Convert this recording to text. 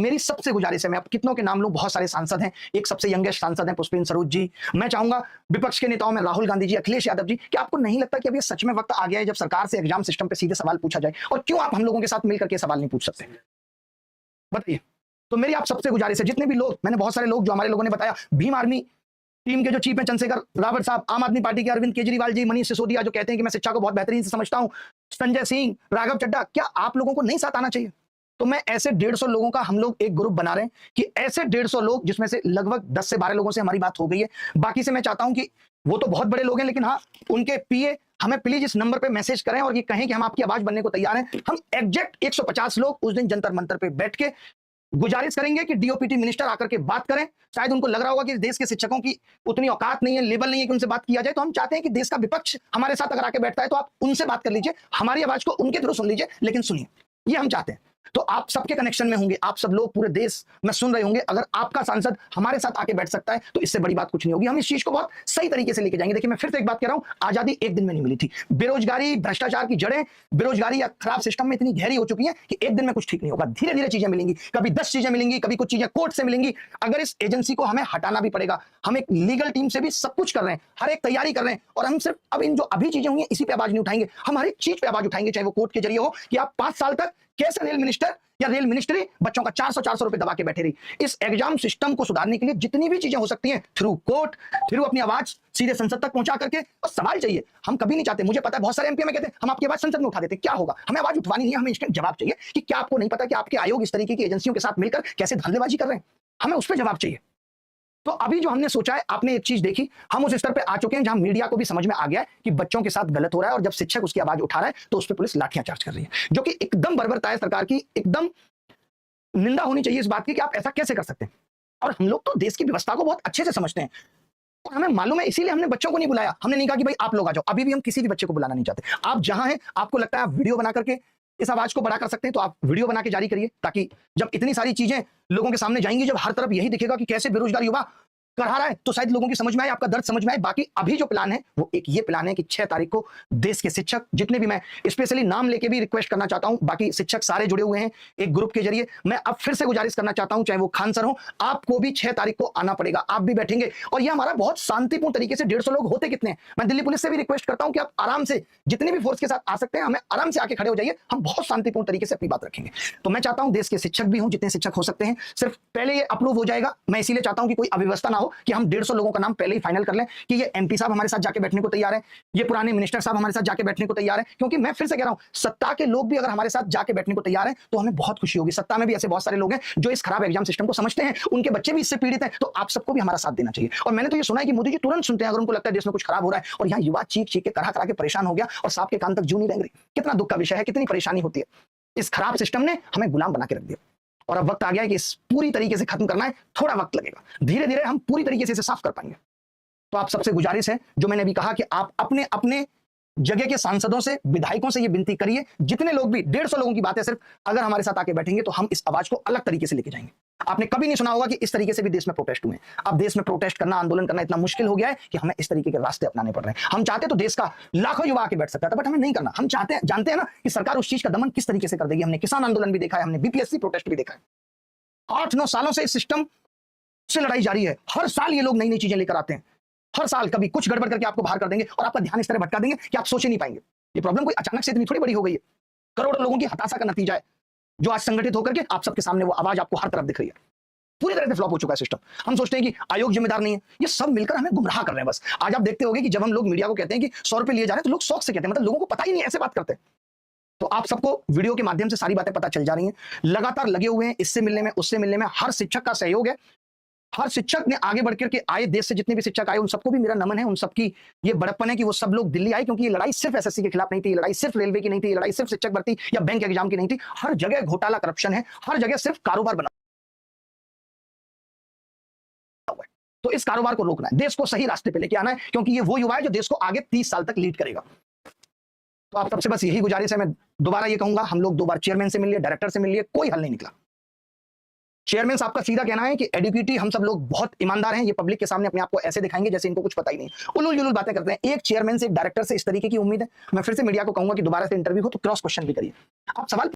मेरी सबसे गुजारिश है, मैं अब कितनों के नाम लूं, बहुत सारे सांसद हैं, एक सबसे यंगेस्ट सांसद हैं पुष्पेंद्र सरोज जी। मैं चाहूंगा विपक्ष के नेताओं में राहुल गांधी जी, अखिलेश यादव जी, कि आपको नहीं लगता कि अब ये सच में वक्त आ गया है जब सरकार से एग्जाम सिस्टम पे सीधे सवाल पूछा जाए? और क्यों आप हम लोगों के साथ मिलकर के सवाल नहीं पूछ सकते? बताइए। तो मेरी आप सबसे गुजारिश है, जितने भी लोग, मैंने बहुत सारे लोग जो हमारे लोगों ने बताया, भीम आर्मी टीम के जो चीफ हैं चंद्रशेखर रावत साहब, आम आदमी पार्टी के अरविंद केजरीवाल जी, मनीष सिसोदिया जो कहते हैं कि मैं शिक्षा को बहुत बेहतरीन से समझता हूं, संजय सिंह, राघव चड्ढा, क्या आप लोगों को नहीं साथ आना चाहिए? तो मैं ऐसे 150 लोगों का हम लोग एक ग्रुप बना रहे हैं कि ऐसे 150 लोग, जिसमें से लगभग 10 से 12 लोगों से हमारी बात हो गई है, बाकी से मैं चाहता हूं कि वो तो बहुत बड़े लोग हैं, लेकिन हाँ, उनके पीए हमें प्लीज इस नंबर पे मैसेज करें और ये कहें कि हम आपकी आवाज बनने को तैयार हैं। हम एग्जैक्ट 150 लोग उस दिन जंतर मंतर पे बैठ के गुजारिश करेंगे कि डीओपीटी मिनिस्टर आकर के बात करें। शायद उनको लग रहा होगा कि देश के शिक्षकों की उतनी औकात नहीं है, लेवल नहीं है कि उनसे बात किया जाए, तो हम चाहते हैं कि देश का विपक्ष हमारे साथ अगर आके बैठता है तो आप उनसे बात कर लीजिए, हमारी आवाज को उनके थ्रू सुन लीजिए, लेकिन सुनिए, ये हम चाहते हैं। तो आप सबके कनेक्शन में होंगे, आप सब लोग पूरे देश में सुन रहे होंगे। अगर आपका सांसद हमारे साथ आके बैठ सकता है तो इससे बड़ी बात कुछ नहीं होगी। हम इस चीज को बहुत सही तरीके से लेके जाएंगे। देखिए, मैं फिर से एक बात कह रहा हूं, आजादी एक दिन में नहीं मिली थी। बेरोजगारी, भ्रष्टाचार की जड़ें, बेरोजगारी या खराब सिस्टम में इतनी गहरी हो चुकी है कि एक दिन में कुछ ठीक नहीं होगा। धीरे धीरे चीजें मिलेंगी, कभी 10 चीजें मिलेंगी, कभी कुछ चीजें कोर्ट से मिलेंगी। अगर इस एजेंसी को हमें हटाना भी पड़ेगा, हम एक लीगल टीम से भी सब कुछ कर रहे हैं, हर एक तैयारी कर रहे हैं, और हम सिर्फ अब इन जो अभी चीजें हुई इसी पे आवाज नहीं उठाएंगे, हम हर एक चीज पे आवाज उठाएंगे, चाहे वो कोर्ट के जरिए हो कि आप 5 साल तक कैसे रेल मिनिस्टर या रेल मिनिस्ट्री बच्चों का 400 रुपए दबा के बैठे रही। इस एग्जाम सिस्टम को सुधारने के लिए जितनी भी चीजें हो सकती हैं, थ्रू कोर्ट, थ्रू अपनी आवाज सीधे संसद तक पहुंचा करके, और सवाल चाहिए। हम कभी नहीं चाहते, मुझे पता है बहुत सारे एमपी में कहते हैं हम आपकी आवाज संसद में उठा देते, क्या होगा? हमें आवाज उठवानी नहीं है, हमें इंस्टेंट जवाब चाहिए कि क्या आपको नहीं पता कि आपके आयोग इस तरीके की एजेंसियों के साथ मिलकर कैसे धंधेबाजी कर रहे हैं? हमें उस पर जवाब चाहिए। तो अभी जो हमने सोचा है, आपने एक चीज देखी, हम उस स्तर पे आ चुके हैं जहां मीडिया को भी समझ में आ गया है कि बच्चों के साथ गलत हो रहा है, और जब शिक्षक उसकी आवाज उठा रहा है तो उस पर पुलिस लाठियां चार्ज कर रही है, जो कि एकदम बर्बरता है सरकार की। एकदम निंदा होनी चाहिए इस बात की कि आप ऐसा कैसे कर सकते हैं। और हम लोग तो देश की व्यवस्था को बहुत अच्छे से समझते हैं, और हमें मालूम है, इसीलिए हमने बच्चों को नहीं बुलाया। हमने नहीं कहा कि भाई आप लोग आ जाओ, अभी भी हम किसी भी बच्चे को बुलाना नहीं चाहते। आप जहां हैं, आपको लगता है आप वीडियो बना करके इस आवाज को बड़ा कर सकते हैं, तो आप वीडियो बना के जारी करिए, ताकि जब इतनी सारी चीजें लोगों के सामने जाएंगी, जब हर तरफ यही दिखेगा कि कैसे बेरोजगार युवा करहा रहा है, तो शायद लोगों की समझ में आए, आपका दर्द समझ में आए। बाकी अभी जो प्लान है वो एक ये प्लान है कि 6 तारीख को देश के शिक्षक, जितने भी, मैं स्पेशली नाम लेके भी रिक्वेस्ट करना चाहता हूं, बाकी शिक्षक सारे जुड़े हुए हैं एक ग्रुप के जरिए। मैं अब फिर से गुजारिश करना चाहता हूं, चाहे वो खान सर हो, आपको भी 6 तारीख को आना पड़ेगा। आप भी बैठेंगे, और ये हमारा बहुत शांतिपूर्ण तरीके से, 150 लोग होते कितने हैं, मैं दिल्ली पुलिस से भी रिक्वेस्ट करता हूं कि आप आराम से जितने भी फोर्स के साथ आ सकते हैं, हमें आराम से आके खड़े हो जाइए, हम बहुत शांतिपूर्ण तरीके से अपनी बात रखेंगे। तो मैं चाहता हूं देश के शिक्षक भी हों, जितने शिक्षक हो सकते हैं, सिर्फ पहले ये अप्रूव हो जाएगा। मैं इसीलिए चाहता हूं कि कोई अव्यवस्था ना हो, कि हम 150 लोगों का नाम पहले ही फाइनल कर लें कि ये एमपी साहब हमारे साथ जाके बैठने को तैयार है, ये पुराने मिनिस्टर साहब हमारे साथ जाके बैठने को तैयार है। क्योंकि मैं फिर से कह रहा हूं, सत्ता के लोग भी अगर हमारे साथ जाके बैठने को तैयार हैं तो हमें बहुत खुशी होगी। सत्ता में भी ऐसे बहुत सारे लोग हैं जो इस खराब एग्जाम सिस्टम को समझते हैं, उनके बच्चे भी इससे पीड़ित हैं, तो आप सबको भी हमारा साथ देना चाहिए। और मैंने तो ये सुना है कि मोदी जी तुरंत सुनते हैं अगर उनको लगता है देश में कुछ खराब हो रहा है, और यहाँ युवा चीख चीख के करा करा के परेशान हो गया और सांप के कान तक जू नहीं रेंग रही। कितना दुख का विषय है, कितनी परेशानी होती है। इस खराब सिस्टम ने हमें गुलाम बना के रख दिया, और अब वक्त आ गया है कि इस पूरी तरीके से खत्म करना है। थोड़ा वक्त लगेगा, धीरे धीरे हम पूरी तरीके से इसे साफ कर पाएंगे। तो आप सबसे गुजारिश है, जो मैंने अभी कहा, कि आप अपने अपने जगह के सांसदों से, विधायकों से ये विनती करिए, जितने लोग भी, 150 लोगों की बात है सिर्फ, अगर हमारे साथ आके बैठेंगे तो हम इस आवाज को अलग तरीके से लेके जाएंगे। आपने कभी नहीं सुना होगा कि इस तरीके से भी देश में प्रोटेस्ट हुए। अब देश में प्रोटेस्ट करना, आंदोलन करना इतना मुश्किल हो गया है कि हमें इस तरीके के रास्ते अपनाने पड़ रहे हैं। हम चाहते तो देश का लाखों युवा आके बैठ सकता था, बट हमें नहीं करना। हम जानते हैं ना कि सरकार उस चीज का दमन किस तरीके से कर देगी। हमने किसान आंदोलन भी देखा है, हमने बीपीएससी प्रोटेस्ट भी देखा है। 8-9 सालों से इस सिस्टम से लड़ाई जारी है। हर साल ये लोग नई नई चीजें लेकर आते हैं, हर साल कभी कुछ गड़बड़ करके आपको बाहर कर देंगे, और आपका ध्यान इस तरह भटका देंगे कि आप सोच ही नहीं पाएंगे। ये प्रॉब्लम कोई अचानक से इतनी थोड़ी बड़ी हो गई है, करोड़ों लोगों की हताशा का नतीजा है, जो आज संगठित होकर के आप सबके सामने वो आवाज आपको हर तरफ दिख रही है। पूरी तरह से फ्लॉप हो चुका है सिस्टम। हम सोचते हैं कि आयोग जिम्मेदार नहीं है, ये सब मिलकर हमें गुमराह कर रहे हैं बस। आज आप देखते होंगे कि जब हम लोग मीडिया को कहते हैं कि 100 रुपए लिए जा रहे हैं, तो लोग शौक से कहते हैं, मतलब लोगों को पता ही नहीं, ऐसे बात करते हैं। तो आप सबको वीडियो के माध्यम से सारी बातें पता चल जा रही हैं, लगातार लगे हुए हैं इससे मिलने में, उससे मिलने में। हर शिक्षक का सहयोग है, हर शिक्षक ने आगे बढ़कर के आए, देश से जितने भी शिक्षक आए उन सबको भी मेरा नमन है। उन सबकी ये बड़प्पन है कि वो सब लोग दिल्ली आए, क्योंकि ये लड़ाई सिर्फ एसएससी के खिलाफ नहीं थी, ये लड़ाई सिर्फ रेलवे की नहीं थी, ये लड़ाई सिर्फ शिक्षक भर्ती या बैंक एग्जाम की नहीं थी। हर जगह घोटाला, करप्शन है, हर जगह सिर्फ कारोबार बना हुआ है। तो इस कारोबार को रोकना है, देश को सही रास्ते पे लेके आना है, क्योंकि ये वो युवा है जो देश को आगे 30 साल तक लीड करेगा। तो आप सबसे बस यही गुजारिश है। मैं दोबारा ये कहूंगा, हम लोग 2 बार चेयरमैन से मिल लिए, डायरेक्टर से मिल लिए, कोई हल नहीं निकला। चेयरमैन साहब का सीधा कहना है कि एडुकेटी हम सब लोग बहुत ईमानदार हैं, ये पब्लिक के सामने अपने आप को ऐसे दिखाएंगे जैसे इनको कुछ पता ही नहीं, उलूल जुलूल बातें करते हैं। एक चेयरमैन से, एक डायरेक्टर से इस तरीके की उम्मीद है। मैं फिर से मीडिया को कहूंगा कि दोबारा से इंटरव्यू हो तो क्रॉस क्वेश्चन भी करिए। आप सवाल